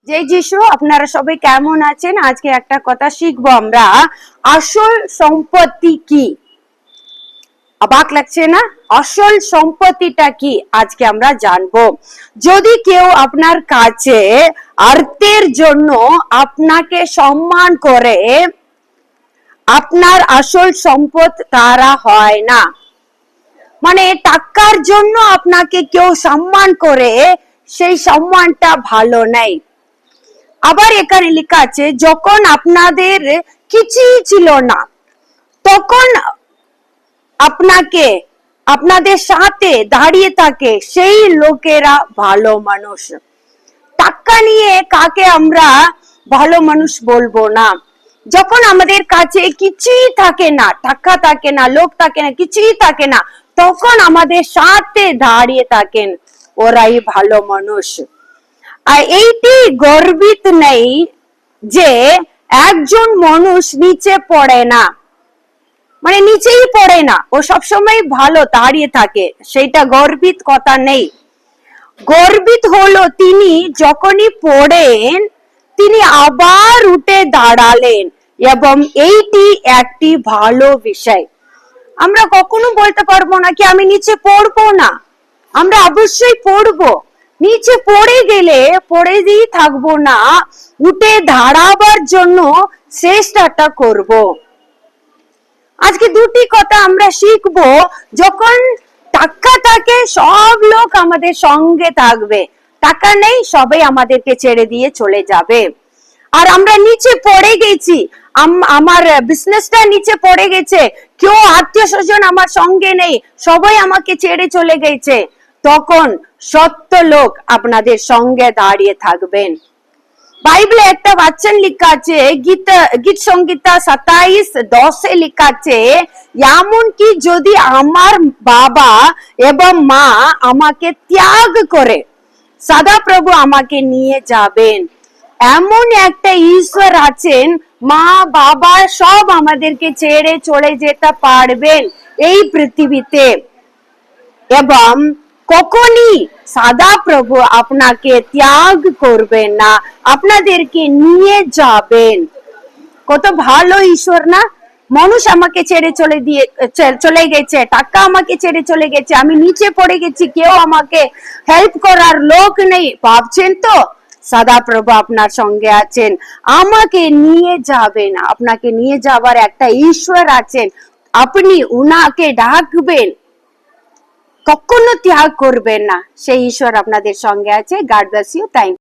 জয় যিশু। আপনারা সবাই কেমন আছেন? আজকে একটা কথা শিখবো আমরা, আসল সম্পত্তি কি। অবাক লাগছে না? আসল সম্পত্তিটা কি আজকে আমরা জানবো। যদি কেউ আপনার কাছে অর্থের জন্য আপনাকে সম্মান করে, আপনার আসল সম্পদ তারা হয় না। মানে টাকার জন্য আপনাকে কেউ সম্মান করে, সেই সম্মানটা ভালো নেই। আবার এখানে লেখা আছে, যখন আপনাদের কিছুই ছিল না, তখন আপনাদের সাথে দাঁড়িয়ে থাকে সেই লোকেরা ভালো মানুষ। টাকা নিয়ে কাকে আমরা ভালো মানুষ বলবো না? যখন আমাদের কাছে কিছুই থাকে না, টাকা থাকে না, লোক থাকে না, কিছুই থাকে না, তখন আমাদের সাথে দাঁড়িয়ে থাকেন, ওরাই ভালো মানুষ। আর এইটি গর্বিত নেই যে একজন মানুষ নিচে পড়ে না, মানে নিচেই পড়ে না, ও সবসময় ভালো দাঁড়িয়ে থাকে, সেটা গর্বিত কথা নেই। গর্বিত হলো তিনি যখনই পড়েন তিনি আবার উঠে দাঁড়ালেন, এবং এইটি একটি ভালো বিষয়। আমরা কখনো বলতে পারবো না কি আমি নিচে পড়বো না, আমরা অবশ্যই পড়বো। নিচে পড়ে গেলে পড়ে দিয়ে থাকবো না, উঠে দাঁড়াবার জন্য চেষ্টাটা করব। আজকে দুটি কথা আমরা শিখবো। যখন টাকা থাকে সব লোক আমাদের সঙ্গে থাকবে, টাকা নেই সবাই আমাদেরকে ছেড়ে দিয়ে চলে যাবে। আর আমরা নিচে পড়ে গেছি, আমার বিজনেসটা নিচে পড়ে গেছে, কেউ আত্মীয় স্বজন আমার সঙ্গে নেই, সবাই আমাকে ছেড়ে চলে গেছে, তখন সত্য লোক আপনাদের সঙ্গে দাঁড়িয়ে থাকবেন। বাইবেলে একটা বাচ্চন লেখা আছে, গীত সংহিতা 27:10 লেখা আছে, এমন কি যদি আমার বাবা এবং মা আমাকে ত্যাগ করে, সদাপ্রভু আমাকে নিয়ে যাবেন। এমন একটা ঈশ্বর আছেন, মা বাবা সব আমাদেরকে ছেড়ে চলে যেতে পারবেন এই পৃথিবীতে, এবং কখনই সদাপ্রভু আপনাকে ত্যাগ করবেন না, আপনাদেরকে নিয়ে যাবেন। কত ভালো ঈশ্বর না? মানুষ আমাকে ছেড়ে চলে গেছে, টাকা আমাকে ছেড়ে চলে গেছে, আমি নিচে পড়ে গেছি, কেউ আমাকে হেল্প করার লোক নেই, ভাবছেন তো সদাপ্রভু আপনার সঙ্গে আছেন, আমাকে নিয়ে যাবেন। আপনাকে নিয়ে যাবার একটা ঈশ্বর আছেন, আপনি উনাকে ডাকবেন, কখনো ত্যাগ করবেন না, সেই ঈশ্বর আপনাদের সঙ্গে আছে। God bless you. Thank you.